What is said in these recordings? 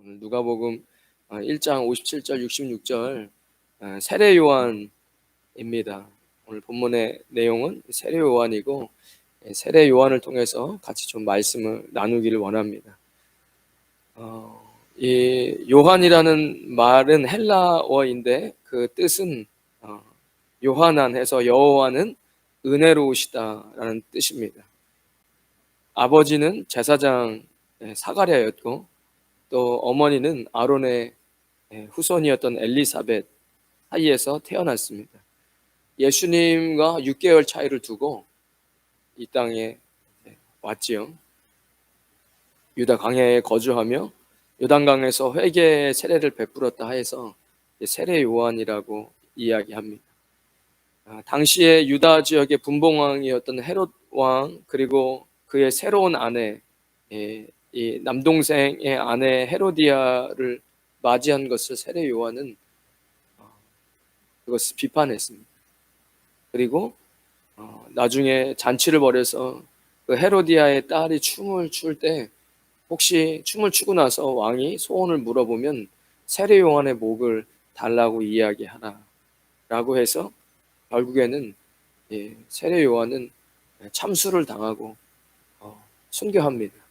오늘 누가복음 1장 57절 66절 세례 요한입니다. 오늘 본문의 내용은 세례 요한이고, 세례 요한을 통해서 같이 좀 말씀을 나누기를 원합니다. 이 요한이라는 말은 헬라어인데 그 뜻은 요하난 해서 여호와는 은혜로우시다라는 뜻입니다. 아버지는 제사장 사가랴였고, 또 어머니는 아론의 후손이었던 엘리사벳 사이에서 태어났습니다. 예수님과 6개월 차이를 두고 이 땅에 왔지요. 유다 광야에 거주하며 요단강에서 회개의 세례를 베풀었다 해서 세례 요한이라고 이야기합니다. 당시에 유다 지역의 분봉왕이었던 헤롯 왕, 그리고 그의 새로운 아내, 이 남동생의 아내 헤로디아를 맞이한 것을 세례 요한은 그것을 비판했습니다. 그리고 나중에 잔치를 벌여서 그 헤로디아의 딸이 춤을 출 때 혹시 춤을 추고 나서 왕이 소원을 물어보면 세례 요한의 목을 달라고 이야기하라 라고 해서 결국에는 세례 요한은 참수를 당하고 순교합니다.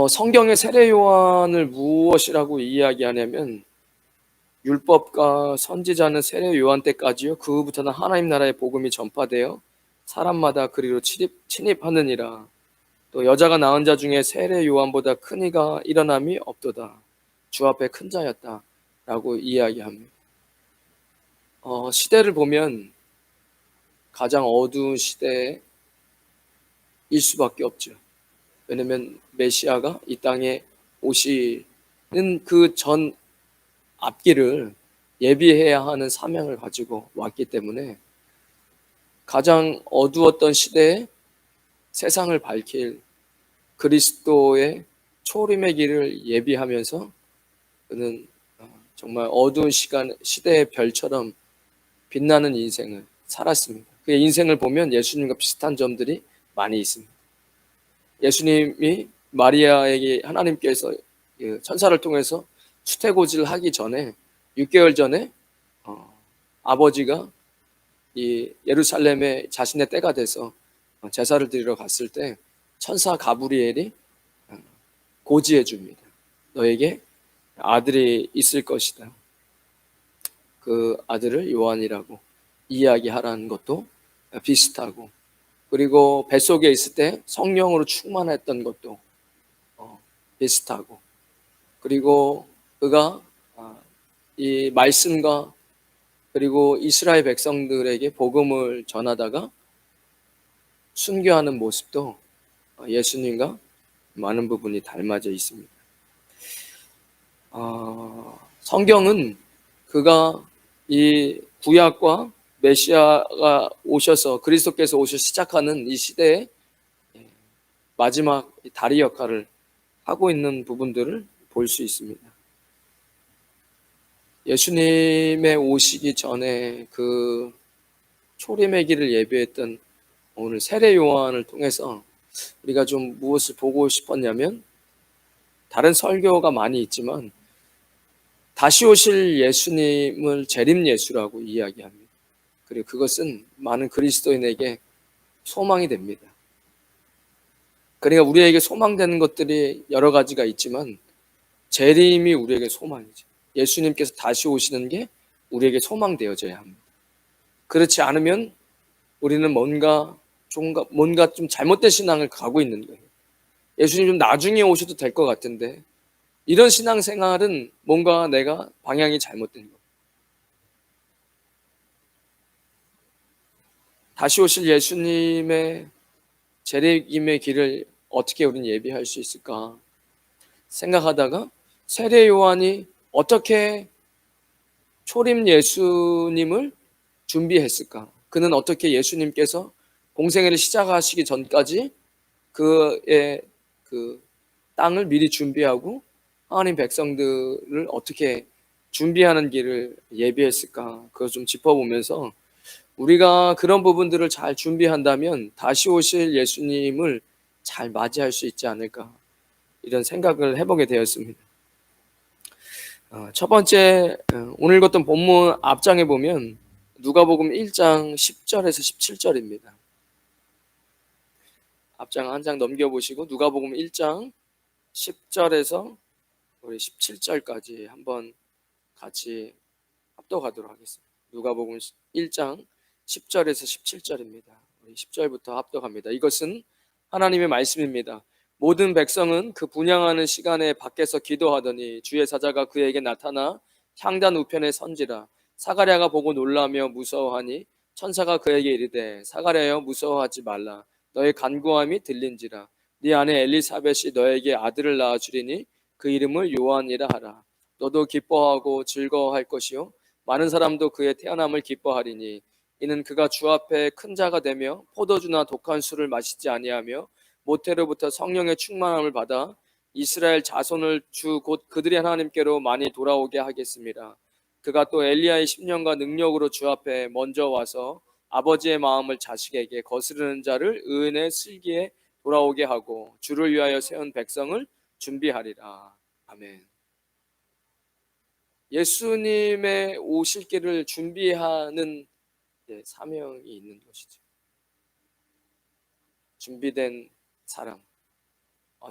성경의 세례 요한을 무엇이라고 이야기하냐면, 율법과 선지자는 세례 요한 때까지요, 그 후부터는 하나님 나라의 복음이 전파되어 사람마다 그리로 침입하느니라. 또 여자가 낳은 자 중에 세례 요한보다 큰 이가 일어남이 없도다. 주 앞에 큰 자였다 라고 이야기합니다. 시대를 보면 가장 어두운 시대일 수밖에 없죠. 왜냐면 메시아가 이 땅에 오시는 그 전 앞길을 예비해야 하는 사명을 가지고 왔기 때문에 가장 어두웠던 시대에 세상을 밝힐 그리스도의 초림의 길을 예비하면서 그는 정말 어두운 시대의 별처럼 빛나는 인생을 살았습니다. 그의 인생을 보면 예수님과 비슷한 점들이 많이 있습니다. 예수님이 마리아에게 하나님께서 천사를 통해서 수태고지를 하기 전에 6개월 전에 아버지가 이 예루살렘에 자신의 때가 돼서 제사를 드리러 갔을 때 천사 가브리엘이 고지해 줍니다. 너에게 아들이 있을 것이다. 그 아들을 요한이라고 이야기하라는 것도 비슷하고, 그리고 뱃속에 있을 때 성령으로 충만했던 것도 비슷하고, 그리고 그가 이 말씀과 그리고 이스라엘 백성들에게 복음을 전하다가 순교하는 모습도 예수님과 많은 부분이 닮아져 있습니다. 성경은 그가 이 구약과 메시아가 오셔서 그리스도께서 오셔 시작하는 이 시대의 마지막 다리 역할을 하고 있는 부분들을 볼 수 있습니다. 예수님의 오시기 전에 그 초림의 길을 예비했던 오늘 세례 요한을 통해서 우리가 좀 무엇을 보고 싶었냐면, 다른 설교가 많이 있지만 다시 오실 예수님을 재림 예수라고 이야기합니다. 그리고 그것은 많은 그리스도인에게 소망이 됩니다. 그러니까 우리에게 소망되는 것들이 여러 가지가 있지만 재림이 우리에게 소망이죠. 예수님께서 다시 오시는 게 우리에게 소망되어져야 합니다. 그렇지 않으면 우리는 뭔가 좀 잘못된 신앙을 가고 있는 거예요. 예수님 좀 나중에 오셔도 될 것 같은데, 이런 신앙생활은 뭔가 내가 방향이 잘못된 거예요. 다시 오실 예수님의 재림의 길을 어떻게 우리는 예비할 수 있을까 생각하다가, 세례 요한이 어떻게 초림 예수님을 준비했을까? 그는 어떻게 예수님께서 공생애를 시작하시기 전까지 그의 그 땅을 미리 준비하고 하나님 백성들을 어떻게 준비하는 길을 예비했을까? 그걸 좀 짚어보면서 우리가 그런 부분들을 잘 준비한다면 다시 오실 예수님을 잘 맞이할 수 있지 않을까 이런 생각을 해보게 되었습니다. 첫 번째, 오늘 읽었던 본문 앞장에 보면 누가복음 1장 10절에서 17절입니다. 앞장 한 장 넘겨보시고 누가복음 1장 10절에서 우리 17절까지 한번 같이 합독하도록 하겠습니다. 누가복음 1장 10절에서 17절입니다. 우리 10절부터 합독합니다. 이것은 하나님의 말씀입니다. 모든 백성은 그 분향하는 시간에 밖에서 기도하더니 주의 사자가 그에게 나타나 향단 우편에 선지라. 사가랴가 보고 놀라며 무서워하니 천사가 그에게 이르되 사가랴여 무서워하지 말라. 너의 간구함이 들린지라. 네 아내 엘리사벳이 너에게 아들을 낳아 주리니 그 이름을 요한이라 하라. 너도 기뻐하고 즐거워할 것이요 많은 사람도 그의 태어남을 기뻐하리니 이는 그가 주 앞에 큰 자가 되며 포도주나 독한 술을 마시지 아니하며 모태로부터 성령의 충만함을 받아 이스라엘 자손을 주 곧 그들의 하나님께로 많이 돌아오게 하겠습니다. 그가 또 엘리야의 심령과 능력으로 주 앞에 먼저 와서 아버지의 마음을 자식에게 거스르는 자를 의인의 슬기에 돌아오게 하고 주를 위하여 세운 백성을 준비하리라. 아멘. 예수님의 오실 길을 준비하는 사명이 있는 것이죠. 준비된 사람.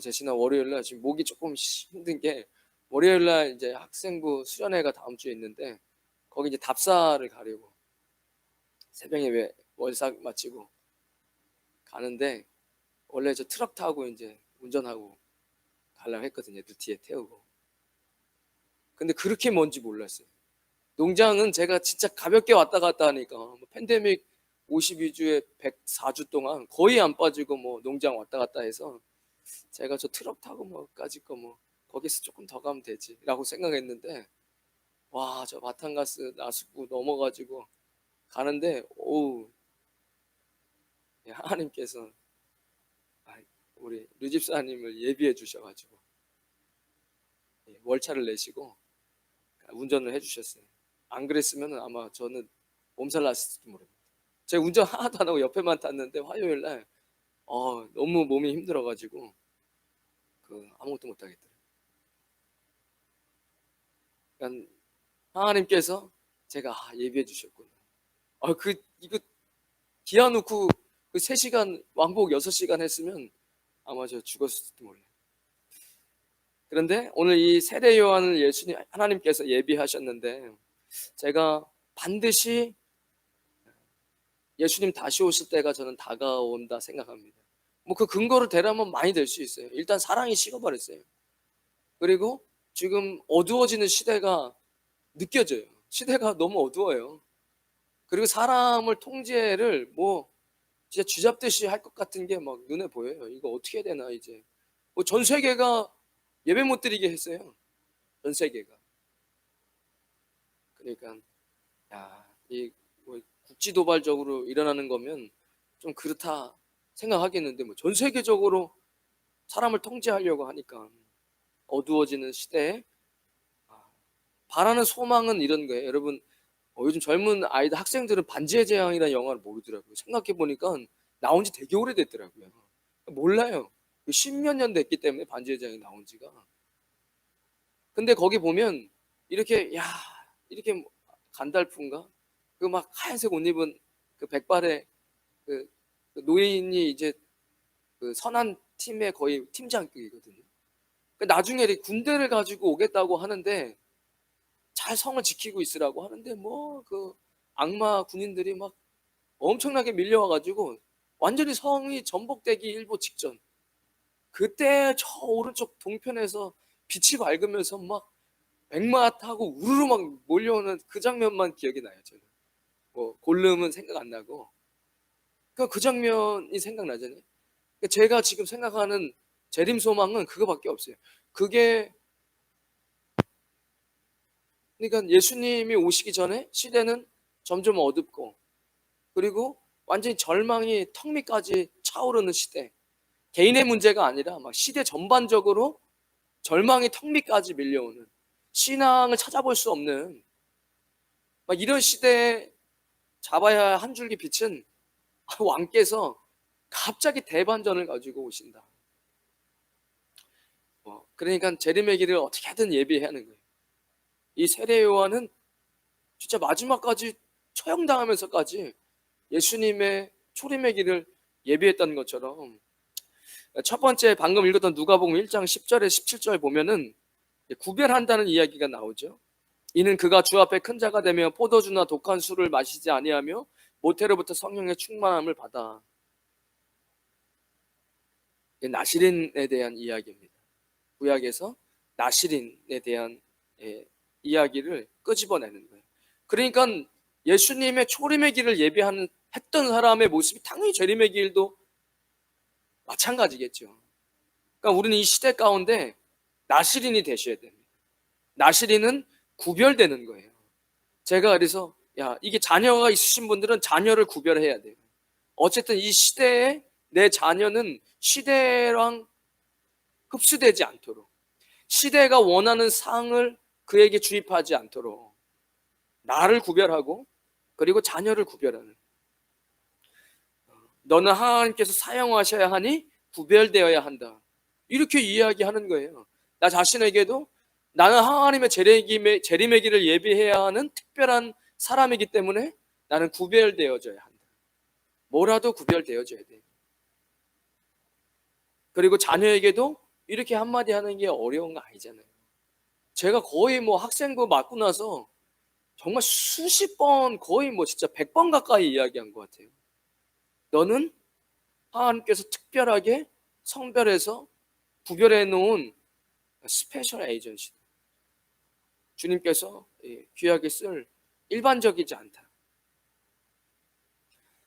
제 지난 월요일날 지금 목이 조금 힘든 게 월요일날 이제 학생부 수련회가 다음 주에 있는데 거기 이제 답사를 가려고 새벽에 월삭 마치고 가는데 원래 저 트럭 타고 이제 운전하고 가려고 했거든요. 애들 뒤에 태우고. 근데 그렇게 먼지 몰랐어요. 농장은 제가 진짜 가볍게 왔다 갔다 하니까 팬데믹 52주에 104주 동안 거의 안 빠지고 농장 왔다 갔다 해서 제가 저 트럭 타고 까짓 거 거기서 조금 더 가면 되지라고 생각했는데 와, 저 바탄가스 나수구 넘어가지고 가는데 하나님께서 우리 류집사님을 예비해 주셔가지고 월차를 내시고 운전을 해주셨어요. 안 그랬으면 아마 저는 몸살 났을지도 모릅니다. 제가 운전 하나도 안 하고 옆에만 탔는데 화요일날 너무 몸이 힘들어가지고 아무것도 못 하겠더라고요. 그러니까 하나님께서 제가 예비해 주셨구나. 이거 기아 놓고 그 3시간 왕복 6시간 했으면 아마 저 죽었을지도 몰라요. 그런데 오늘 이 세례 요한을 예수님 하나님께서 예비하셨는데 제가 반드시 예수님 다시 오실 때가 저는 다가온다 생각합니다. 그 근거를 대라면 많이 될 수 있어요. 일단 사랑이 식어버렸어요. 그리고 지금 어두워지는 시대가 느껴져요. 시대가 너무 어두워요. 그리고 사람을 통제를 진짜 쥐잡듯이 할 것 같은 게 막 눈에 보여요. 이거 어떻게 해야 되나 이제. 전 세계가 예배 못 드리게 했어요. 전 세계가. 그러니까 이 국지 도발적으로 일어나는 거면 좀 그렇다 생각하겠는데 전 세계적으로 사람을 통제하려고 하니까 어두워지는 시대에 바라는 소망은 이런 거예요. 여러분 요즘 젊은 아이들 학생들은 반지의 제왕이라는 영화를 모르더라고요. 생각해 보니까 나온 지 되게 오래됐더라고요. 몰라요. 10몇 년 됐기 때문에 반지의 제왕이 나온 지가. 근데 거기 보면 이렇게 이렇게 간달프인가? 그 막 하얀색 옷 입은 그 백발의 그 노예인이 이제 그 선한 팀의 거의 팀장급이거든요. 나중에 군대를 가지고 오겠다고 하는데 잘 성을 지키고 있으라고 하는데 그 악마 군인들이 막 엄청나게 밀려와가지고 완전히 성이 전복되기 일보 직전. 그때 저 오른쪽 동편에서 빛이 밝으면서 막 백마 타고 우르르 막 몰려오는 그 장면만 기억이 나요. 저는 골룸은 생각 안 나고 그 장면이 생각나잖아요. 제가 지금 생각하는 재림 소망은 그거밖에 없어요. 그게 그러니까 예수님이 오시기 전에 시대는 점점 어둡고 그리고 완전히 절망이 턱 밑까지 차오르는 시대. 개인의 문제가 아니라 막 시대 전반적으로 절망이 턱 밑까지 밀려오는 신앙을 찾아볼 수 없는 막 이런 시대에 잡아야 할 한 줄기 빛은 왕께서 갑자기 대반전을 가지고 오신다. 그러니까 재림의 길을 어떻게 하든 예비해야 하는 거예요. 이 세례 요한은 진짜 마지막까지 처형당하면서까지 예수님의 초림의 길을 예비했던 것처럼, 첫 번째 방금 읽었던 누가복음 1장 10절에 17절 보면은 구별한다는 이야기가 나오죠. 이는 그가 주 앞에 큰 자가 되며 포도주나 독한 술을 마시지 아니하며 모태로부터 성령의 충만함을 받아. 나시린에 대한 이야기입니다. 구약에서 나시린에 대한 이야기를 끄집어내는 거예요. 그러니까 예수님의 초림의 길을 예비하는 했던 사람의 모습이 당연히 재림의 길도 마찬가지겠죠. 그러니까 우리는 이 시대 가운데 나시린이 되셔야 됩니다. 나시린은 구별되는 거예요. 제가 그래서 이게 자녀가 있으신 분들은 자녀를 구별해야 돼요. 어쨌든 이 시대에 내 자녀는 시대랑 흡수되지 않도록, 시대가 원하는 상을 그에게 주입하지 않도록 나를 구별하고 그리고 자녀를 구별하는, 너는 하나님께서 사용하셔야 하니 구별되어야 한다, 이렇게 이야기하는 거예요. 나 자신에게도 나는 하나님의 재림의 길을 예비해야 하는 특별한 사람이기 때문에 나는 구별되어져야 한다. 뭐라도 구별되어져야 돼. 그리고 자녀에게도 이렇게 한마디 하는 게 어려운 거 아니잖아요. 제가 거의 학생부 맞고 나서 정말 수십 번, 거의 진짜 100번 가까이 이야기한 것 같아요. 너는 하나님께서 특별하게 성별해서 구별해 놓은 스페셜 에이전시다. 주님께서 귀하게 쓸 일반적이지 않다.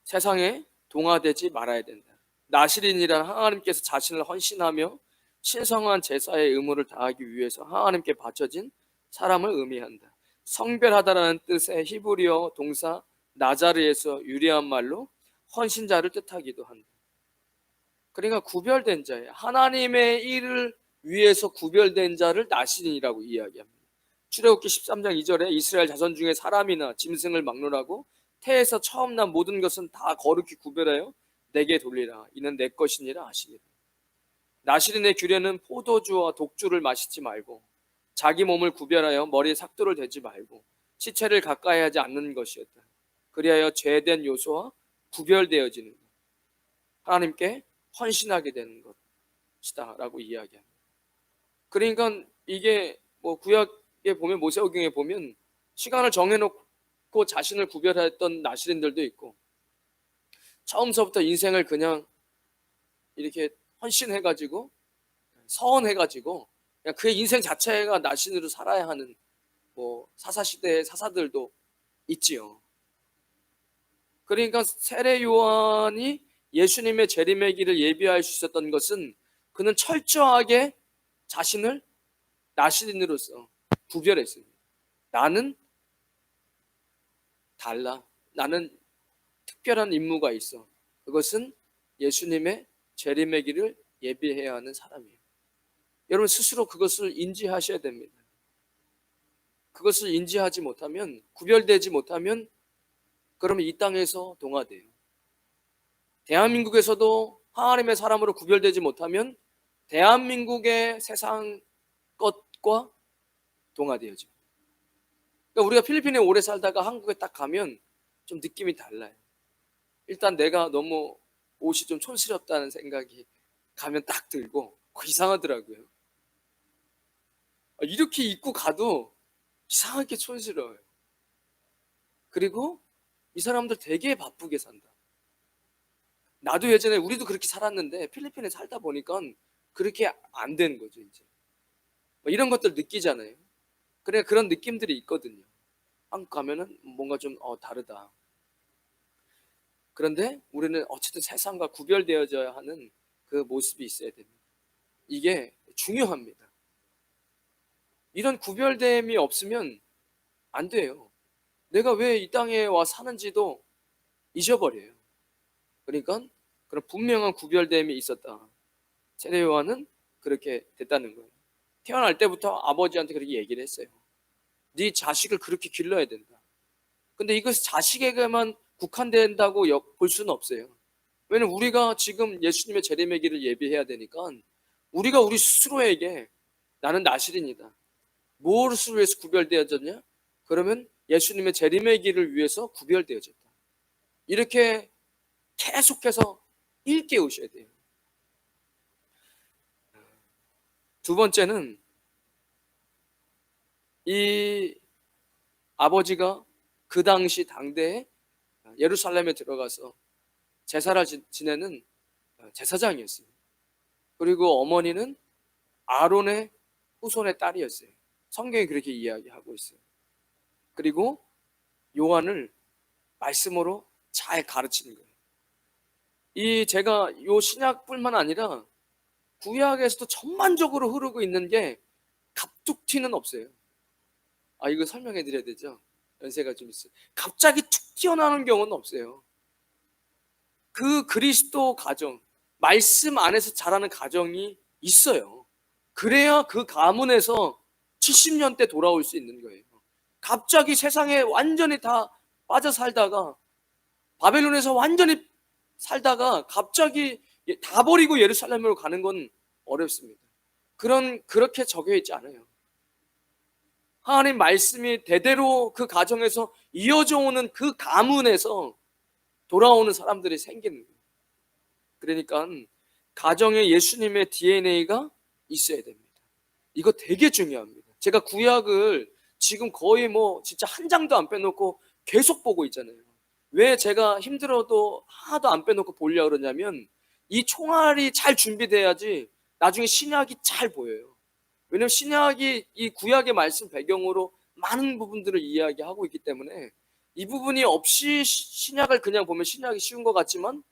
세상에 동화되지 말아야 된다. 나시린이란 하나님께서 자신을 헌신하며 신성한 제사의 의무를 다하기 위해서 하나님께 바쳐진 사람을 의미한다. 성별하다라는 뜻의 히브리어 동사 나자르에서 유래한 말로 헌신자를 뜻하기도 한다. 그러니까 구별된 자예요. 하나님의 일을 위해서 구별된 자를 나시린이라고 이야기합니다. 출애굽기 13장 2절에 이스라엘 자손 중에 사람이나 짐승을 막론하고 태에서 처음 난 모든 것은 다 거룩히 구별하여 내게 돌리라. 이는 내 것이니라 하시니라. 나시린의 규례는 포도주와 독주를 마시지 말고 자기 몸을 구별하여 머리에 삭도를 대지 말고 시체를 가까이 하지 않는 것이었다. 그리하여 죄된 요소와 구별되어지는 것, 하나님께 헌신하게 되는 것이다 라고 이야기합니다. 그러니까 이게 구약에 보면, 모세오경에 보면 시간을 정해놓고 자신을 구별했던 나시린들도 있고, 처음서부터 인생을 그냥 이렇게 헌신해가지고 서원해가지고 그냥 그의 인생 자체가 나신으로 살아야 하는 사사시대의 사사들도 있지요. 그러니까 세례 요한이 예수님의 재림의 길을 예비할 수 있었던 것은 그는 철저하게 자신을 나시린으로서 구별했습니다. 나는 달라. 나는 특별한 임무가 있어. 그것은 예수님의 재림의 길을 예비해야 하는 사람이에요. 여러분 스스로 그것을 인지하셔야 됩니다. 그것을 인지하지 못하면, 구별되지 못하면 그러면 이 땅에서 동화돼요. 대한민국에서도 하나님의 사람으로 구별되지 못하면 대한민국의 세상 것과 동화되어져. 그러니까 우리가 필리핀에 오래 살다가 한국에 딱 가면 좀 느낌이 달라요. 일단 내가 너무 옷이 좀 촌스럽다는 생각이 가면 딱 들고 이상하더라고요. 이렇게 입고 가도 이상하게 촌스러워요. 그리고 이 사람들 되게 바쁘게 산다. 나도 예전에 우리도 그렇게 살았는데 필리핀에 살다 보니까 그렇게 안 되는 거죠. 이제 이런 것들 느끼잖아요. 그래, 그런 느낌들이 있거든요. 한국 가면은 뭔가 좀 다르다. 그런데 우리는 어쨌든 세상과 구별되어져야 하는 그 모습이 있어야 됩니다. 이게 중요합니다. 이런 구별됨이 없으면 안 돼요. 내가 왜 이 땅에 와 사는지도 잊어버려요. 그러니까 그런 분명한 구별됨이 있었다. 세례 요한은 그렇게 됐다는 거예요. 태어날 때부터 아버지한테 그렇게 얘기를 했어요. 네 자식을 그렇게 길러야 된다. 근데 이것이 자식에게만 국한된다고 볼 수는 없어요. 왜냐면 우리가 지금 예수님의 재림의 길을 예비해야 되니까 우리가 우리 스스로에게 나는 나실인이다, 무엇을 위해서 구별되어졌냐? 그러면 예수님의 재림의 길을 위해서 구별되어졌다. 이렇게 계속해서 일깨우셔야 돼요. 두 번째는 이 아버지가 그 당시 당대에 예루살렘에 들어가서 제사를 지내는 제사장이었습니다. 그리고 어머니는 아론의 후손의 딸이었어요. 성경이 그렇게 이야기하고 있어요. 그리고 요한을 말씀으로 잘 가르치는 거예요. 제가 요 신약뿐만 아니라 구약에서도 전반적으로 흐르고 있는 게 갑툭튀는 없어요. 이거 설명해 드려야 되죠? 연세가 좀 있어요. 갑자기 툭 튀어나오는 경우는 없어요. 그 그리스도 가정, 말씀 안에서 자라는 가정이 있어요. 그래야 그 가문에서 70년대 돌아올 수 있는 거예요. 갑자기 세상에 완전히 다 빠져 살다가, 바벨론에서 완전히 살다가 갑자기 다 버리고 예루살렘으로 가는 건 어렵습니다. 그렇게 적혀 있지 않아요. 하나님 말씀이 대대로 그 가정에서 이어져 오는 그 가문에서 돌아오는 사람들이 생기는 거예요. 그러니까 가정에 예수님의 DNA가 있어야 됩니다. 이거 되게 중요합니다. 제가 구약을 지금 거의 진짜 한 장도 안 빼놓고 계속 보고 있잖아요. 왜 제가 힘들어도 하나도 안 빼놓고 보려고 그러냐면, 이 총알이 잘 준비돼야지 나중에 신약이 잘 보여요. 왜냐하면 신약이 이 구약의 말씀 배경으로 많은 부분들을 이야기하고 있기 때문에, 이 부분이 없이 신약을 그냥 보면 신약이 쉬운 것 같지만,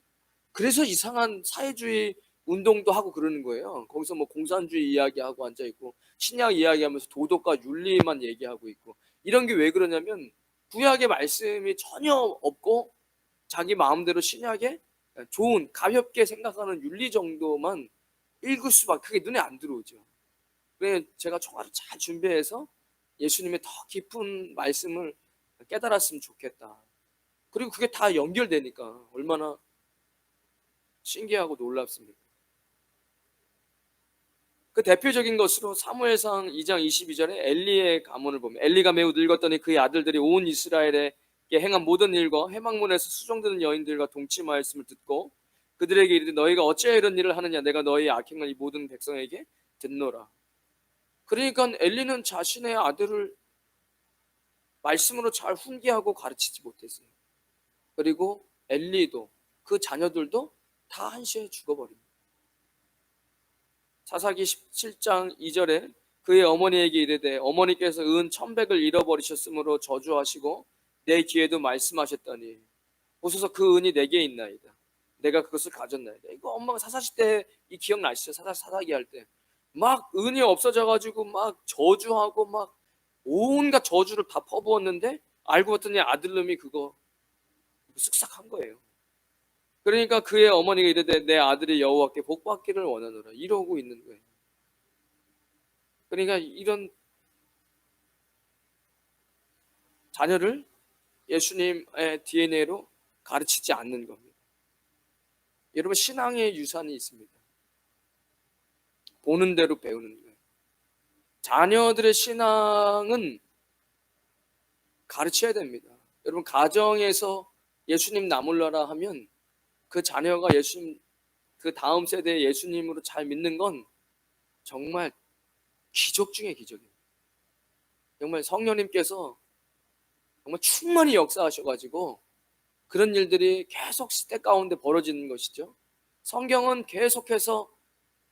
그래서 이상한 사회주의 운동도 하고 그러는 거예요. 거기서 공산주의 이야기하고 앉아있고, 신약 이야기하면서 도덕과 윤리만 얘기하고 있고, 이런 게 왜 그러냐면 구약의 말씀이 전혀 없고 자기 마음대로 신약에 좋은 가볍게 생각하는 윤리 정도만 읽을 수밖에, 그게 눈에 안 들어오죠. 그래서 제가 총알을 잘 준비해서 예수님의 더 깊은 말씀을 깨달았으면 좋겠다. 그리고 그게 다 연결되니까 얼마나 신기하고 놀랍습니까? 그 대표적인 것으로 사무엘상 2장 22절에 엘리의 가문을 보면, 엘리가 매우 늙었더니 그의 아들들이 온 이스라엘에 행한 모든 일과 회막문에서 수종드는 여인들과 동침하였음을 듣고 그들에게 이르되 너희가 어찌하여 이런 일을 하느냐, 내가 너희의 악행을 이 모든 백성에게 듣노라. 그러니까 엘리는 자신의 아들을 말씀으로 잘 훈계하고 가르치지 못했어요. 그리고 엘리도 그 자녀들도 다 한시에 죽어버립니다. 사사기 17장 2절에 그의 어머니에게 이르되 어머니께서 은 1,100을 잃어버리셨으므로 저주하시고 내 귀에도 말씀하셨더니 보소서 그 은이 내게 있나이다. 내가 그것을 가졌나이다. 이거 엄마가 사사시 때 이 기억나시죠? 사사기 할 때 막 은이 없어져가지고 막 저주하고 막 온갖 저주를 다 퍼부었는데, 알고 봤더니 아들놈이 그거 쓱싹한 거예요. 그러니까 그의 어머니가 이르되 내 아들이 여호와께 복받기를 원하노라, 이러고 있는 거예요. 그러니까 이런 자녀를 예수님의 DNA로 가르치지 않는 겁니다. 여러분, 신앙의 유산이 있습니다. 보는 대로 배우는 거예요. 자녀들의 신앙은 가르쳐야 됩니다. 여러분, 가정에서 예수님 나몰라라 하면 그 자녀가 예수님, 그 다음 세대의 예수님으로 잘 믿는 건 정말 기적 중의 기적입니다. 정말 성령님께서 정말 충만히 역사하셔가지고 그런 일들이 계속 시대 가운데 벌어지는 것이죠. 성경은 계속해서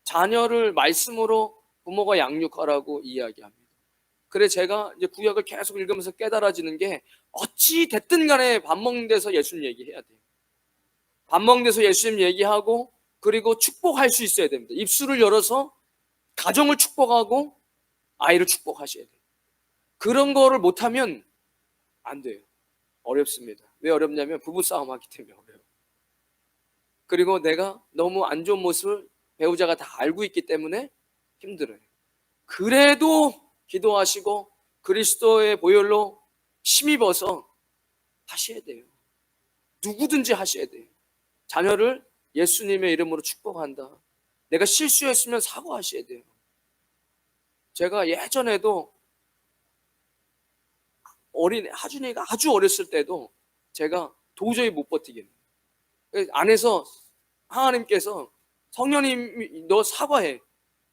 자녀를 말씀으로 부모가 양육하라고 이야기합니다. 그래 제가 이제 구약을 계속 읽으면서 깨달아지는 게, 어찌 됐든 간에 밥 먹는 데서 예수님 얘기해야 돼요. 밥 먹는 데서 예수님 얘기하고, 그리고 축복할 수 있어야 됩니다. 입술을 열어서 가정을 축복하고 아이를 축복하셔야 돼요. 그런 거를 못하면 안 돼요. 어렵습니다. 왜 어렵냐면 부부싸움 하기 때문에 어려워요. 그리고 내가 너무 안 좋은 모습을 배우자가 다 알고 있기 때문에 힘들어요. 그래도 기도하시고 그리스도의 보혈로 힘입어서 하셔야 돼요. 누구든지 하셔야 돼요. 자녀를 예수님의 이름으로 축복한다. 내가 실수했으면 사과하셔야 돼요. 제가 예전에도 하준이가 아주 어렸을 때도 제가 도저히 못 버티겠네요. 안에서 하나님께서 성령님이 너 사과해.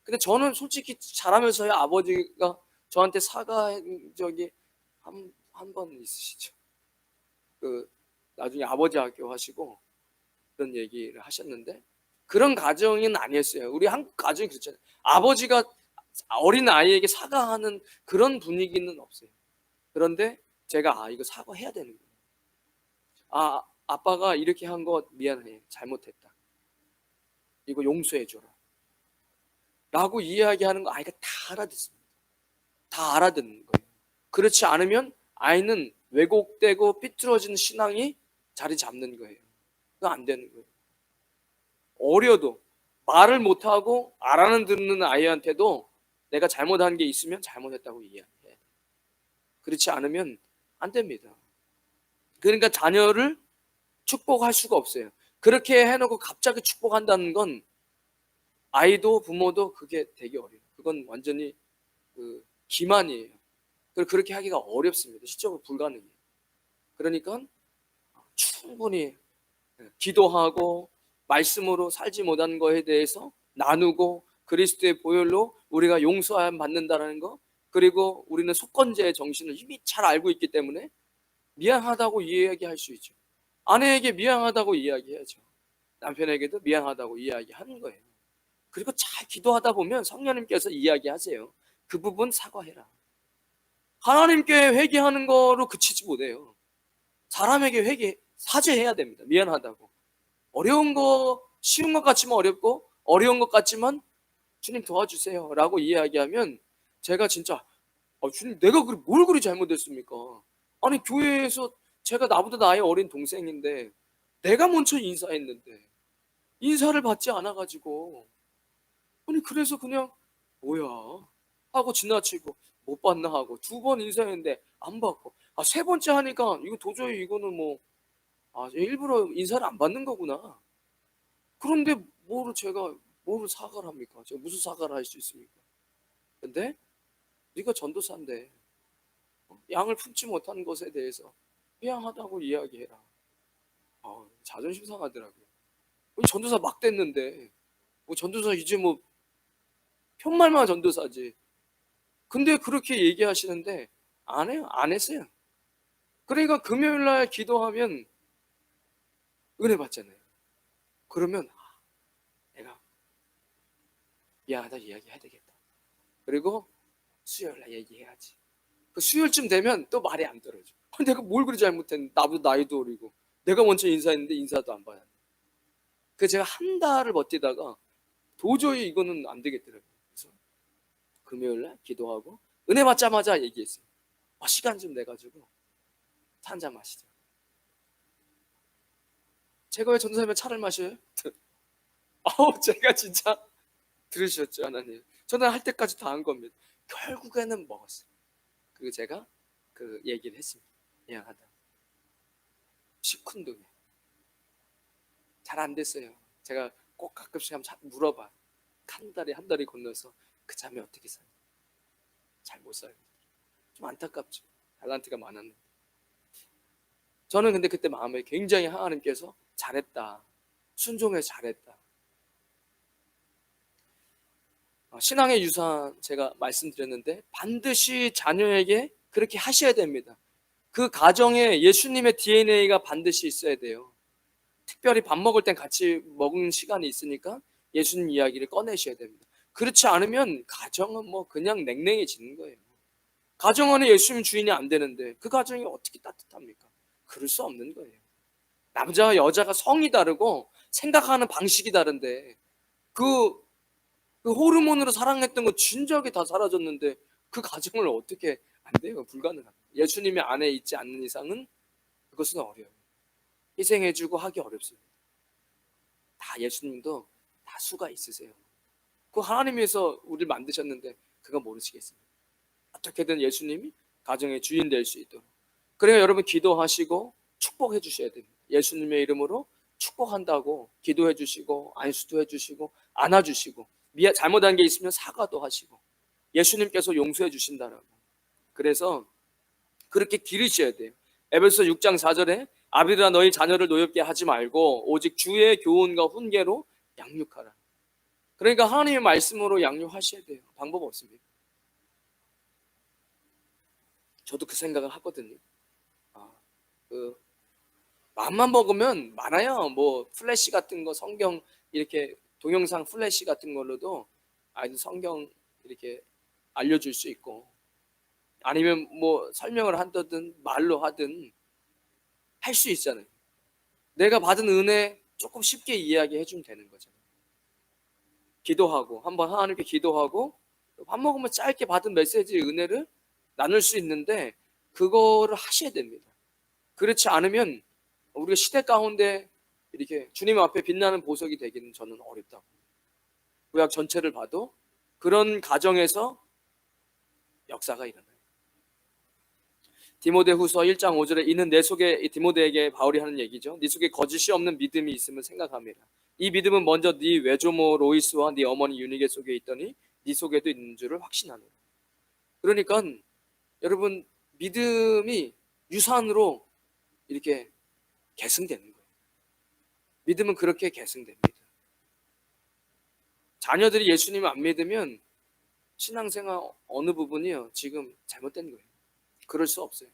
근데 저는 솔직히 자라면서야 아버지가 저한테 사과한 적이 한 번 있으시죠. 나중에 아버지 학교 하시고 그런 얘기를 하셨는데 그런 가정은 아니었어요. 우리 한국 가정이 그렇잖아요. 아버지가 어린 아이에게 사과하는 그런 분위기는 없어요. 그런데 제가 이거 사과해야 되는 거예요. 아빠가 이렇게 한 거 미안해. 잘못했다. 이거 용서해 줘라. 라고 이야기하는 거 아이가 다 알아듣습니다. 다 알아듣는 거예요. 그렇지 않으면 아이는 왜곡되고 삐뚤어진 신앙이 자리 잡는 거예요. 그거 안 되는 거예요. 어려도 말을 못하고 알아는 듣는 아이한테도 내가 잘못한 게 있으면 잘못했다고 이야기해야 돼요. 그렇지 않으면 안 됩니다. 그러니까 자녀를 축복할 수가 없어요. 그렇게 해놓고 갑자기 축복한다는 건 아이도 부모도 그게 되게 어려워요. 그건 완전히 기만이에요. 그렇게 하기가 어렵습니다. 실적으로 불가능해요. 그러니까 충분히 기도하고 말씀으로 살지 못한 거에 대해서 나누고 그리스도의 보혈로 우리가 용서함 받는다는 거, 그리고 우리는 속건제의 정신을 이미 잘 알고 있기 때문에 미안하다고 이야기할 수 있죠. 아내에게 미안하다고 이야기해야죠. 남편에게도 미안하다고 이야기하는 거예요. 그리고 잘 기도하다 보면 성령님께서 이야기하세요. 그 부분 사과해라. 하나님께 회개하는 거로 그치지 못해요. 사람에게 사죄해야 됩니다. 미안하다고. 어려운 거, 쉬운 것 같지만 어렵고 어려운 것 같지만 주님 도와주세요 라고 이야기하면 제가 진짜 주님 내가 뭘 그리 잘못했습니까? 아니 교회에서 제가 나보다 나이 어린 동생인데 내가 먼저 인사했는데 인사를 받지 않아가지고 아니 그래서 그냥 뭐야 하고 지나치고 못 받나 하고 두 번 인사했는데 안 받고 세 번째 하니까 이거 도저히 이거는 뭐 일부러 인사를 안 받는 거구나. 그런데 뭐를 사과를 합니까? 제가 무슨 사과를 할 수 있습니까? 근데 네가 전도사인데 양을 품지 못한 것에 대해서 미안하다고 이야기해라. 자존심 상하더라고요. 전도사 막 됐는데 뭐 전도사 이제 뭐 편말만 전도사지. 근데 그렇게 얘기하시는데 안 해요. 안 했어요. 그러니까 금요일날 기도하면 은혜 받잖아요. 그러면 내가 미안하다 이야기해야 되겠다. 그리고 수요일날 얘기해야지. 그 수요일쯤 되면 또 말이 안 떨어져. 내가 뭘 그리 잘못했는데 나보다 나이도 어리고 내가 먼저 인사했는데 인사도 안 받았네. 그 제가 한 달을 버티다가 도저히 이거는 안 되겠더라고요. 그래서 금요일날 기도하고 은혜 받자마자 얘기했어요. 시간 좀 내가지고 차 한잔 마시자. 제가 왜 전도사면 차를 마셔요? 제가 진짜 들으셨죠 하나님. 저는 할 때까지 다 한 겁니다. 결국에는 먹었어요. 그리고 제가 그 얘기를 했습니다. 미안하다. 시큰둥해. 잘 안 됐어요. 제가 꼭 가끔씩 한번 물어봐. 한 달이 건너서 그 자매 어떻게 사냐? 잘 못 살고. 좀 안타깝죠. 달란트가 많았는데. 저는 근데 그때 마음에 굉장히 하나님께서 잘했다. 순종해서 잘했다. 신앙의 유산 제가 말씀드렸는데 반드시 자녀에게 그렇게 하셔야 됩니다. 그 가정에 예수님의 DNA가 반드시 있어야 돼요. 특별히 밥 먹을 땐 같이 먹는 시간이 있으니까 예수님 이야기를 꺼내셔야 됩니다. 그렇지 않으면 가정은 뭐 그냥 냉랭해지는 거예요. 가정 안에 예수님 주인이 안 되는데 그 가정이 어떻게 따뜻합니까? 그럴 수 없는 거예요. 남자와 여자가 성이 다르고 생각하는 방식이 다른데 그 호르몬으로 사랑했던 거 진작에 다 사라졌는데 그 가정을 어떻게 안 돼요? 불가능합니다. 예수님의 안에 있지 않는 이상은 그것은 어려워요. 희생해주고 하기 어렵습니다. 다 예수님도 다 수가 있으세요. 그 하나님께서 우리를 만드셨는데 그거 모르시겠습니까? 어떻게든 예수님이 가정의 주인 될 수 있도록. 그래야 여러분 기도하시고 축복해 주셔야 됩니다. 예수님의 이름으로 축복한다고 기도해 주시고 안수도 해 주시고 안아주시고 잘못한 게 있으면 사과도 하시고 예수님께서 용서해 주신다라고. 그래서 그렇게 기르셔야 돼요. 에베소 6장 4절에 아비들아 너희 자녀를 노엽게 하지 말고 오직 주의 교훈과 훈계로 양육하라. 그러니까 하나님의 말씀으로 양육하셔야 돼요. 방법 없습니다. 저도 그 생각을 하거든요. 그 마음만 먹으면 많아요. 뭐 플래시 같은 거 성경 이렇게 동영상 플래시 같은 걸로도 아이들 성경 이렇게 알려줄 수 있고 아니면 뭐 설명을 한다든 말로 하든 할 수 있잖아요. 내가 받은 은혜 조금 쉽게 이야기해 주면 되는 거잖아요. 기도하고 한번 하나님께 기도하고 밥 먹으면 짧게 받은 메시지 은혜를 나눌 수 있는데 그거를 하셔야 됩니다. 그렇지 않으면 우리가 시대 가운데 이렇게 주님 앞에 빛나는 보석이 되기는 저는 어렵다고. 구약 전체를 봐도 그런 가정에서 역사가 일어나요. 디모데후서 1장 5절에 이는 내 속에 디모데에게 바울이 하는 얘기죠. 네 속에 거짓이 없는 믿음이 있음을 생각합니다. 이 믿음은 먼저 네 외조모 로이스와 네 어머니 유니게 속에 있더니 네 속에도 있는 줄을 확신하노라. 그러니까 여러분 믿음이 유산으로 이렇게 계승되는 거예요. 믿음은 그렇게 계승됩니다. 자녀들이 예수님을 안 믿으면 신앙생활 어느 부분이요 지금 잘못된 거예요. 그럴 수 없어요.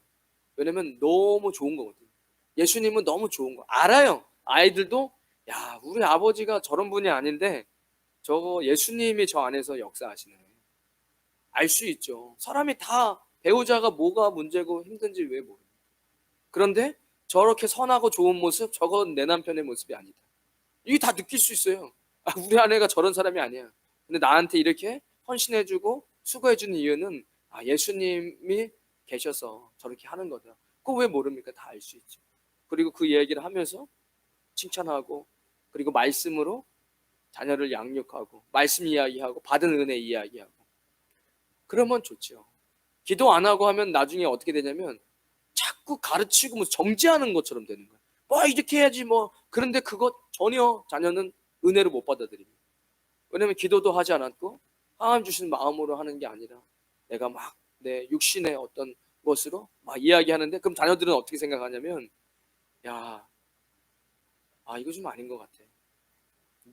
왜냐면 너무 좋은 거거든요. 예수님은 너무 좋은 거 알아요. 아이들도 야 우리 아버지가 저런 분이 아닌데 저거 예수님이 저 안에서 역사하시네. 알 수 있죠. 사람이 다 배우자가 뭐가 문제고 힘든지 왜 모르는. 그런데 저렇게 선하고 좋은 모습 저건 내 남편의 모습이 아니다. 이게 다 느낄 수 있어요. 우리 아내가 저런 사람이 아니야. 근데 나한테 이렇게 헌신해주고 수고해주는 이유는 예수님이 계셔서 저렇게 하는 거다. 그거 왜 모릅니까? 다 알 수 있죠. 그리고 그 얘기를 하면서 칭찬하고 그리고 말씀으로 자녀를 양육하고 말씀 이야기하고 받은 은혜 이야기하고 그러면 좋죠. 기도 안 하고 하면 나중에 어떻게 되냐면 자꾸 가르치고 뭐 정지하는 것처럼 되는 거예요. 뭐 이렇게 해야지 뭐. 그런데 그것 전혀 자녀는 은혜를 못 받아들입니다. 왜냐하면 기도도 하지 않았고 하나님 주신 마음으로 하는 게 아니라 내가 막 내 육신의 어떤 것으로 막 이야기하는데 그럼 자녀들은 어떻게 생각하냐면 야, 이거 좀 아닌 것 같아.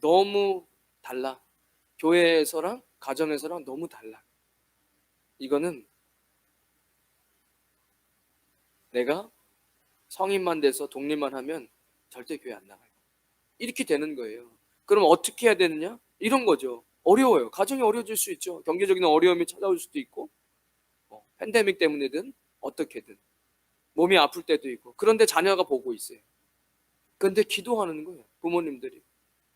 너무 달라. 교회에서랑 가정에서랑 너무 달라. 이거는 내가 성인만 돼서 독립만 하면 절대 교회 안 나가요. 이렇게 되는 거예요. 그럼 어떻게 해야 되느냐? 이런 거죠. 어려워요. 가정이 어려워질 수 있죠. 경제적인 어려움이 찾아올 수도 있고 팬데믹 때문이든 어떻게든 몸이 아플 때도 있고 그런데 자녀가 보고 있어요. 그런데 기도하는 거예요. 부모님들이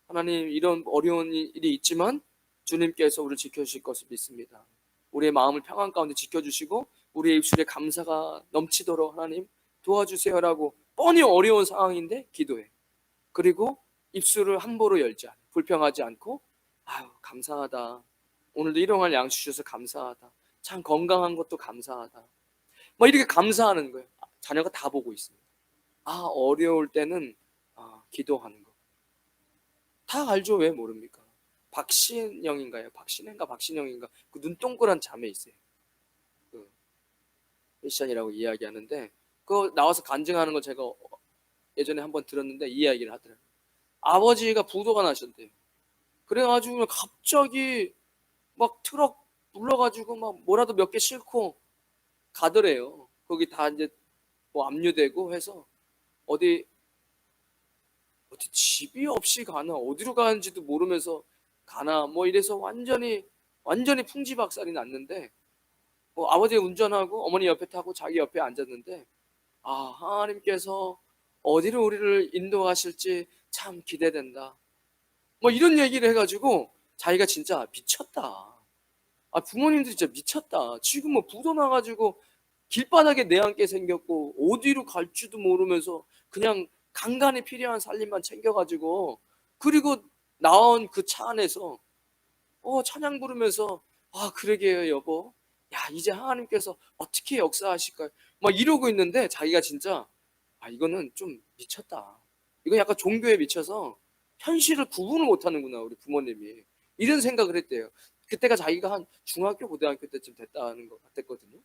하나님 이런 어려운 일이 있지만 주님께서 우리를 지켜주실 것을 믿습니다. 우리의 마음을 평안 가운데 지켜주시고 우리의 입술에 감사가 넘치도록 하나님 도와주세요라고 뻔히 어려운 상황인데 기도해. 그리고 입술을 함부로 열지 않아. 불평하지 않고 아유 감사하다. 오늘도 일용할 양식 주셔서 감사하다. 참 건강한 것도 감사하다. 뭐 이렇게 감사하는 거예요. 자녀가 다 보고 있습니다. 어려울 때는 기도하는 거. 다 알죠. 왜 모릅니까? 박신영인가요? 박신영인가? 그 눈동그란 자매 있어요. 그 크리스천이라고 이야기하는데 그거 나와서 간증하는 거 제가 예전에 한번 들었는데 이 이야기를 하더라고요. 아버지가 부도가 나셨대요. 그래가지고 갑자기 막 트럭 불러가지고 막 뭐라도 몇 개 싣고 가더래요. 거기 다 이제 뭐 압류되고 해서 어디 집이 없이 가나 어디로 가는지도 모르면서 가나 뭐 이래서 완전히 풍지박살이 났는데 뭐 아버지가 운전하고 어머니 옆에 타고 자기 옆에 앉았는데 하나님께서 어디로 우리를 인도하실지 참 기대된다. 뭐 이런 얘기를 해가지고 자기가 진짜 미쳤다. 부모님들 진짜 미쳤다. 지금 뭐 부도 나가지고 길바닥에 내앉게 생겼고 어디로 갈지도 모르면서 그냥 간간히 필요한 살림만 챙겨가지고 그리고 나온 그 차 안에서 찬양 부르면서 그러게요 여보. 야 이제 하나님께서 어떻게 역사하실까요? 막 이러고 있는데 자기가 진짜 이거는 좀 미쳤다. 이건 약간 종교에 미쳐서 현실을 구분을 못하는구나 우리 부모님이, 이런 생각을 했대요. 그때가 자기가 한 중학교 고등학교 때쯤 됐다는 것 같았거든요.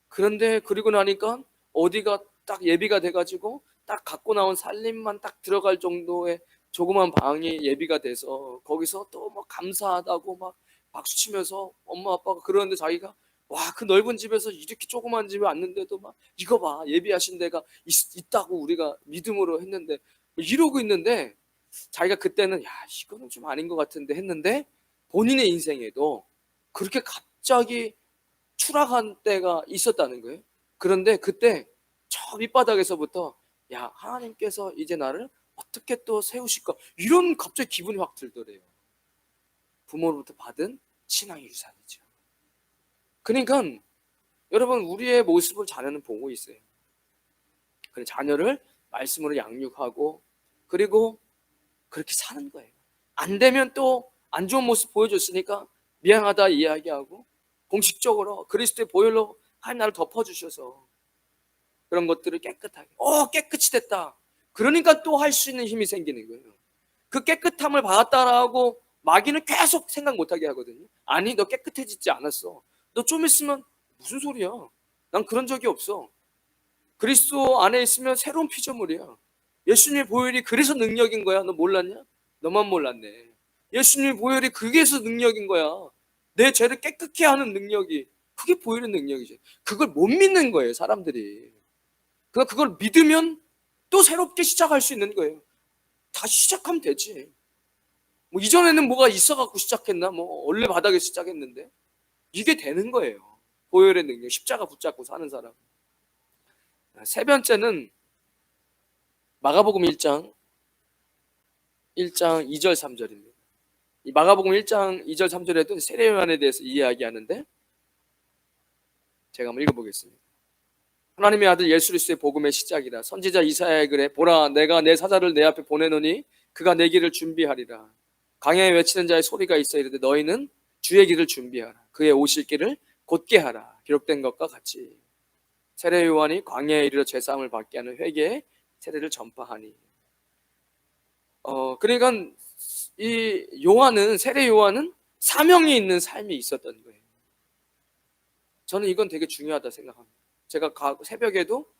그런데 그리고 나니까 어디가 딱 예비가 돼가지고 딱 갖고 나온 살림만 딱 들어갈 정도의 조그만 방이 예비가 돼서 거기서 또 막 감사하다고 막 박수치면서 엄마 아빠가 그러는데 자기가 와, 그 넓은 집에서 이렇게 조그만 집에 왔는데도 막 이거 봐, 예비하신 데가 있다고 우리가 믿음으로 했는데 뭐 이러고 있는데, 자기가 그때는 야, 이거는 좀 아닌 것 같은데 했는데, 본인의 인생에도 그렇게 갑자기 추락한 때가 있었다는 거예요. 그런데 그때 저 밑바닥에서부터 야, 하나님께서 이제 나를 어떻게 또 세우실까, 이런 갑자기 기분이 확 들더래요. 부모로부터 받은 신앙의 유산이죠. 그러니까 여러분, 우리의 모습을 자녀는 보고 있어요. 그래, 자녀를 말씀으로 양육하고 그리고 그렇게 사는 거예요. 안 되면 또 안 좋은 모습 보여줬으니까 미안하다 이야기하고, 공식적으로 그리스도의 보혈로 하나님 나를 덮어주셔서 그런 것들을 깨끗하게, 깨끗이 됐다, 그러니까 또 할 수 있는 힘이 생기는 거예요. 그 깨끗함을 받았다라고 마귀는 계속 생각 못하게 하거든요. 아니, 너 깨끗해지지 않았어. 너 좀 있으면, 무슨 소리야, 난 그런 적이 없어. 그리스도 안에 있으면 새로운 피조물이야. 예수님의 보혈이 그래서 능력인 거야. 너 몰랐냐? 너만 몰랐네. 예수님의 보혈이 그게서 능력인 거야. 내 죄를 깨끗게 하는 능력이, 그게 보혈의 능력이지. 그걸 못 믿는 거예요, 사람들이. 그걸 믿으면 또 새롭게 시작할 수 있는 거예요. 다시 시작하면 되지. 뭐 이전에는 뭐가 있어갖고 시작했나? 뭐 원래 바닥에 시작했는데 이게 되는 거예요. 보혈의 능력, 십자가 붙잡고 사는 사람. 세 번째는 마가복음 1장 2절 3절입니다. 이 마가복음 1장 2절 3절에도 세례 요한에 대해서 이야기하는데, 제가 한번 읽어보겠습니다. 하나님의 아들 예수 그리스도의 복음의 시작이라. 선지자 이사야의 글에 보라, 내가 내 사자를 내 앞에 보내노니 그가 내 길을 준비하리라. 광야에 외치는 자의 소리가 있어 이르되 너희는 주의 길을 준비하라. 그의 오실 길을 곧게 하라. 기록된 것과 같이 세례 요한이 광야에 이르러 죄사함을 받게 하는 회개의 세례를 전파하니. 그러니까 이 요한은, 세례 요한은 사명이 있는 삶이 있었던 거예요. 저는 이건 되게 중요하다 생각합니다. 제가 새벽에도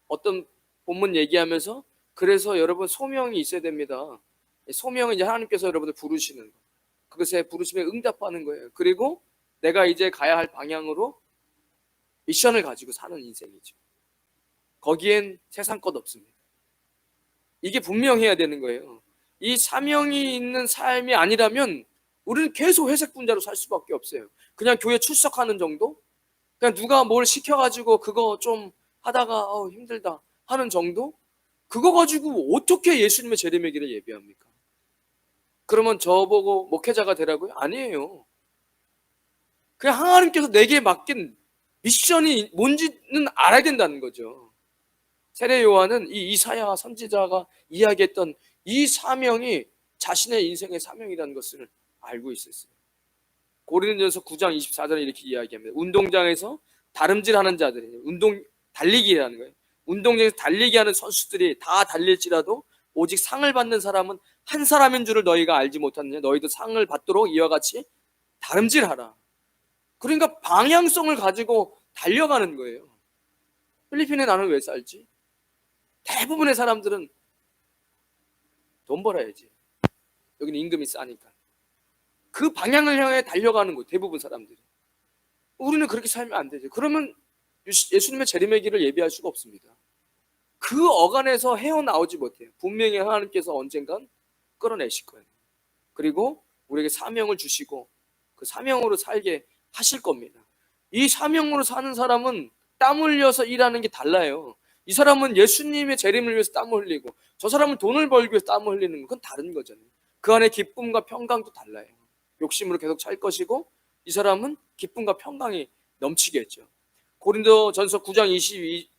어떤 본문 얘기하면서, 그래서 여러분 소명이 있어야 됩니다. 소명은 이제 하나님께서 여러분을 부르시는 거, 그것에 부르심에 응답하는 거예요. 그리고 내가 이제 가야 할 방향으로 미션을 가지고 사는 인생이죠. 거기엔 세상 것 없습니다. 이게 분명해야 되는 거예요. 이 사명이 있는 삶이 아니라면 우리는 계속 회색 분자로 살 수밖에 없어요. 그냥 교회 출석하는 정도? 그냥 누가 뭘 시켜가지고 그거 좀 하다가 힘들다 하는 정도? 그거 가지고 어떻게 예수님의 재림의 길을 예비합니까? 그러면 저보고 목회자가 되라고요? 아니에요. 그냥 하나님께서 내게 맡긴 미션이 뭔지는 알아야 된다는 거죠. 세례 요한은 이 이사야 선지자가 이야기했던 이 사명이 자신의 인생의 사명이라는 것을 알고 있었어요. 고린도전서 9장 24절에 이렇게 이야기합니다. 운동장에서 다름질하는 자들이, 달리기라는 거예요. 운동장에서 달리기 하는 선수들이 다 달릴지라도 오직 상을 받는 사람은 한 사람인 줄을 너희가 알지 못하느냐. 너희도 상을 받도록 이와 같이 다름질하라. 그러니까 방향성을 가지고 달려가는 거예요. 필리핀에 나는 왜 살지? 대부분의 사람들은 돈 벌어야지. 여기는 임금이 싸니까. 그 방향을 향해 달려가는 거예요, 대부분 사람들이. 우리는 그렇게 살면 안 되죠. 그러면 예수님의 재림의 길을 예비할 수가 없습니다. 그 어간에서 헤어나오지 못해요. 분명히 하나님께서 언젠간 끌어내실 거예요. 그리고 우리에게 사명을 주시고 그 사명으로 살게 하실 겁니다. 이 사명으로 사는 사람은 땀 흘려서 일하는 게 달라요. 이 사람은 예수님의 재림을 위해서 땀을 흘리고, 저 사람은 돈을 벌기 위해서 땀을 흘리는 건 다른 거잖아요. 그 안에 기쁨과 평강도 달라요. 욕심으로 계속 찰 것이고, 이 사람은 기쁨과 평강이 넘치겠죠. 고린도전서 9장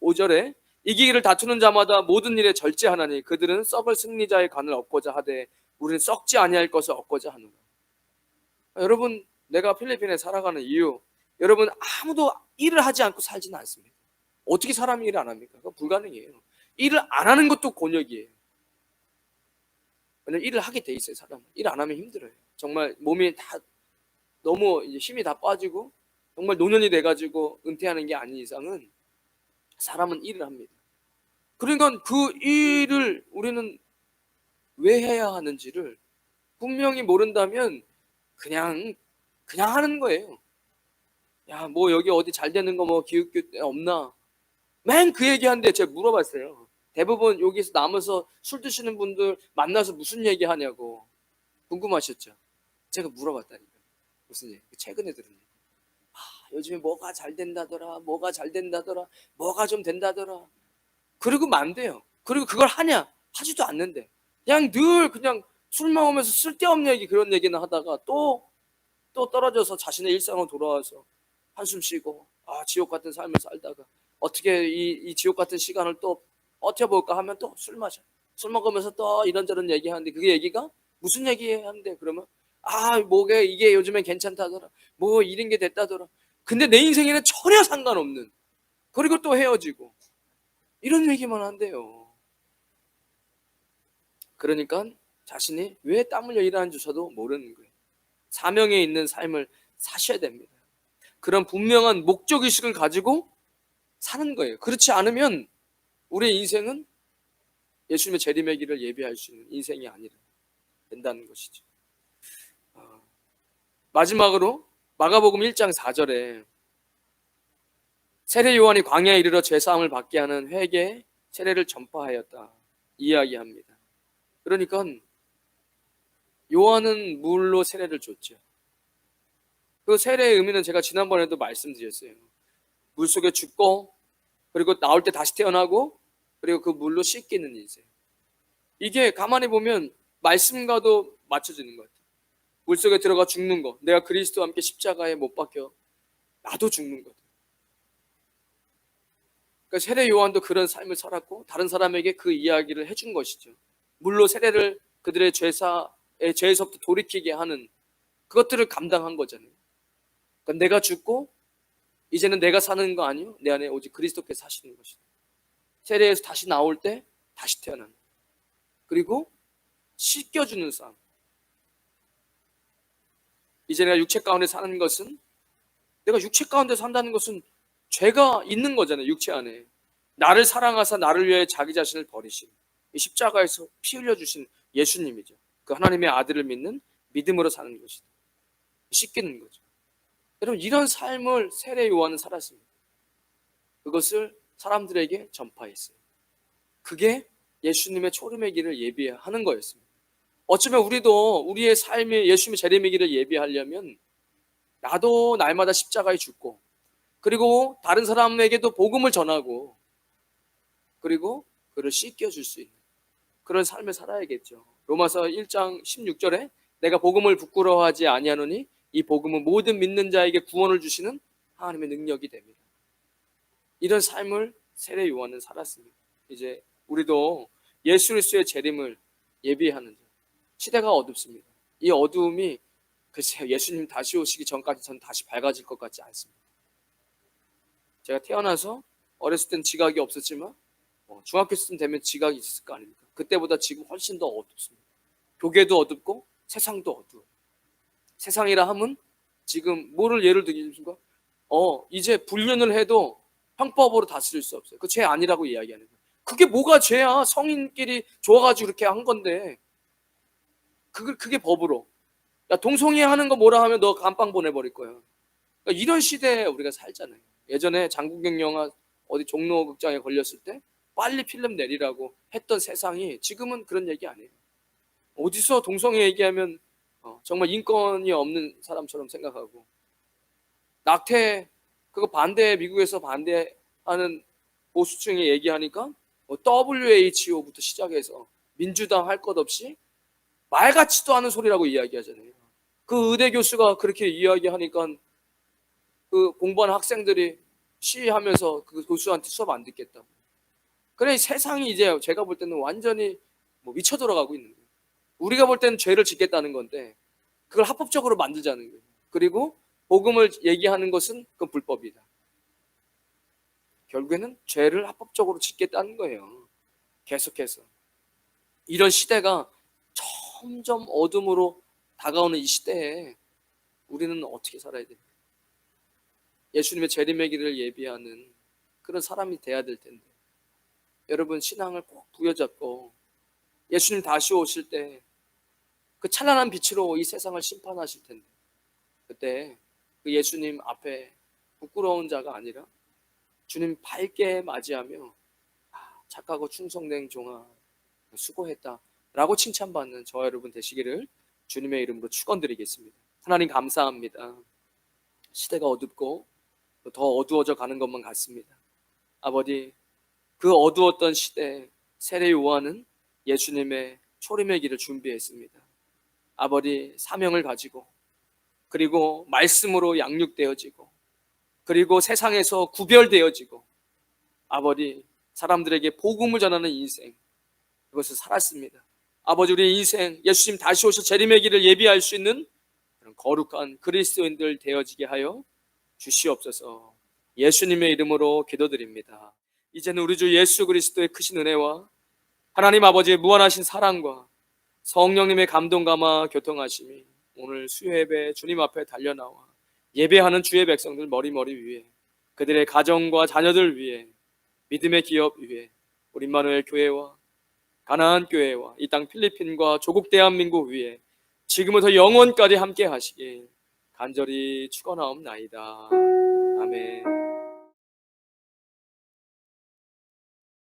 25절에 이기기를 다투는 자마다 모든 일에 절제하나니 그들은 썩을 승리자의 관을 얻고자 하되 우리는 썩지 아니할 것을 얻고자 하노라. 여러분, 내가 필리핀에 살아가는 이유, 여러분 아무도 일을 하지 않고 살지는 않습니다. 어떻게 사람이 일을 안 합니까? 그건 불가능해요. 일을 안 하는 것도 곤욕이에요. 왜냐면 일을 하게 돼 있어요. 사람은 일 안 하면 힘들어요. 정말 몸이 다 너무 이제 힘이 다 빠지고 정말 노년이 돼가지고 은퇴하는 게 아닌 이상은 사람은 일을 합니다. 그러니까 그 일을 우리는 왜 해야 하는지를 분명히 모른다면 그냥 하는 거예요. 야, 뭐 여기 어디 잘 되는 거 뭐 기웃기웃 없나? 맨 그 얘기하는데 제가 물어봤어요. 대부분 여기서 남아서 술 드시는 분들 만나서 무슨 얘기 하냐고 궁금하셨죠? 제가 물어봤다니까. 무슨 얘기? 최근에 들은 얘기. 아, 요즘에 뭐가 잘 된다더라, 뭐가 잘 된다더라, 뭐가 좀 된다더라. 그리고 만대요. 그리고 그걸 하냐? 하지도 않는데. 그냥 늘 그냥 술 먹으면서 쓸데없는 얘기 그런 얘기는 하다가 또 떨어져서 자신의 일상으로 돌아와서 한숨 쉬고 지옥 같은 삶을 살다가 어떻게 이 지옥 같은 시간을 또 버텨볼까 하면 또 술 마셔. 술 먹으면서 또 이런저런 얘기하는데 그게 얘기가 무슨 얘기하는데 그러면 뭐게 이게 요즘엔 괜찮다더라. 뭐 이런 게 됐다더라. 근데 내 인생에는 전혀 상관없는 그리고 또 헤어지고 이런 얘기만 한대요. 그러니까 자신이 왜 땀 흘려 일하는지조차도 모르는 거예요. 사명에 있는 삶을 사셔야 됩니다. 그런 분명한 목적의식을 가지고 사는 거예요. 그렇지 않으면 우리의 인생은 예수님의 재림의 길을 예비할 수 있는 인생이 아니라 된다는 것이죠. 마지막으로 마가복음 1장 4절에 세례 요한이 광야에 이르러 죄사함을 받게 하는 회개 세례를 전파하였다 이야기합니다. 그러니까 요한은 물로 세례를 줬죠. 그 세례의 의미는 제가 지난번에도 말씀드렸어요. 물속에 죽고 그리고 나올 때 다시 태어나고 그리고 그 물로 씻기는 인생. 이게 가만히 보면 말씀과도 맞춰지는 것 같아요. 물속에 들어가 죽는 거. 내가 그리스도와 함께 십자가에 못 박혀 나도 죽는 거다. 그러니까 세례 요한도 그런 삶을 살았고 다른 사람에게 그 이야기를 해준 것이죠. 물로 세례를 그들의 죄에서부터 돌이키게 하는 그것들을 감당한 거잖아요. 그러니까 내가 죽고 이제는 내가 사는 거 아니요. 내 안에 오직 그리스도께서 사시는 것이다. 세례에서 다시 나올 때 다시 태어나는. 그리고 씻겨주는 삶. 이제 내가 육체 가운데 사는 것은 내가 육체 가운데 산다는 것은 죄가 있는 거잖아요. 육체 안에. 나를 사랑하사 나를 위해 자기 자신을 버리신 이 십자가에서 피 흘려주신 예수님이죠. 그 하나님의 아들을 믿는 믿음으로 사는 것이다. 씻기는 거죠. 여러분 이런 삶을 세례 요한은 살았습니다. 그것을 사람들에게 전파했어요. 그게 예수님의 초림의 길을 예비하는 거였습니다. 어쩌면 우리도 우리의 삶이 예수님의 재림의 길을 예비하려면 나도 날마다 십자가에 죽고 그리고 다른 사람에게도 복음을 전하고 그리고 그를 씻겨줄 수 있는 그런 삶을 살아야겠죠. 로마서 1장 16절에 내가 복음을 부끄러워하지 아니하노니 이 복음은 모든 믿는 자에게 구원을 주시는 하나님의 능력이 됩니다. 이런 삶을 세례 요한은 살았습니다. 이제 우리도 예수 그리스도의 재림을 예비하는 시대가 어둡습니다. 이 어두움이 글쎄요 예수님 다시 오시기 전까지 전 다시 밝아질 것 같지 않습니다. 제가 태어나서 어렸을 땐 지각이 없었지만 중학교쯤 되면 지각이 있을 거 아닙니까? 그때보다 지금 훨씬 더 어둡습니다. 교계도 어둡고 세상도 어두워요. 세상이라 함은 지금 뭐를 예를 들겠습니까? 이제 불륜을 해도 형법으로 다스릴 수 없어요. 그 죄 아니라고 이야기하는 거예요. 그게 뭐가 죄야? 성인끼리 좋아가지고 그렇게 한 건데 그게 법으로 야 동성애 하는 거 뭐라 하면 너 감방 보내버릴 거야. 그러니까 이런 시대에 우리가 살잖아요. 예전에 장국영 영화 어디 종로 극장에 걸렸을 때 빨리 필름 내리라고 했던 세상이 지금은 그런 얘기 안 해요. 어디서 동성애 얘기하면 정말 인권이 없는 사람처럼 생각하고 낙태 그거 반대 미국에서 반대하는 보수층이 얘기하니까 WHO부터 시작해서 민주당 할 것 없이 말 같지도 않은 소리라고 이야기하잖아요. 그 의대 교수가 그렇게 이야기하니까 그 공부하는 학생들이 시위하면서 그 교수한테 수업 안 듣겠다고. 그래 세상이 이제 제가 볼 때는 완전히 미쳐 들어가고 있는 거예요. 우리가 볼 때는 죄를 짓겠다는 건데 그걸 합법적으로 만들자는 거예요. 그리고 복음을 얘기하는 것은 그건 불법이다. 결국에는 죄를 합법적으로 짓겠다는 거예요. 계속해서 이런 시대가 점점 어둠으로 다가오는 이 시대에 우리는 어떻게 살아야 됩니까? 예수님의 재림의 길을 예비하는 그런 사람이 돼야 될 텐데, 여러분 신앙을 꼭 부여잡고 예수님 다시 오실 때 그 찬란한 빛으로 이 세상을 심판하실 텐데, 그때 그 예수님 앞에 부끄러운 자가 아니라 주님 밝게 맞이하며 착하고 충성된 종아 수고했다 라고 칭찬받는 저와 여러분 되시기를 주님의 이름으로 축원드리겠습니다. 하나님 감사합니다. 시대가 어둡고 더 어두워져 가는 것만 같습니다. 아버지, 그 어두웠던 시대에 세례 요한은 예수님의 초림의 길을 준비했습니다. 아버지, 사명을 가지고, 그리고 말씀으로 양육되어지고, 그리고 세상에서 구별되어지고, 아버지, 사람들에게 복음을 전하는 인생, 그것을 살았습니다. 아버지, 우리 인생 예수님 다시 오실 재림의 길을 예비할 수 있는 그런 거룩한 그리스도인들 되어지게 하여 주시옵소서. 예수님의 이름으로 기도드립니다. 이제는 우리 주 예수 그리스도의 크신 은혜와 하나님 아버지의 무한하신 사랑과 성령님의 감동감화 교통하심이 오늘 수요예배 주님 앞에 달려나와 예배하는 주의 백성들 머리머리 위에, 그들의 가정과 자녀들 위에, 믿음의 기업 위에, 우리 임마누엘 교회와 가나안 교회와 이 땅 필리핀과 조국 대한민국 위에 지금부터 영원까지 함께 하시길 간절히 축원하옵나이다. 아멘.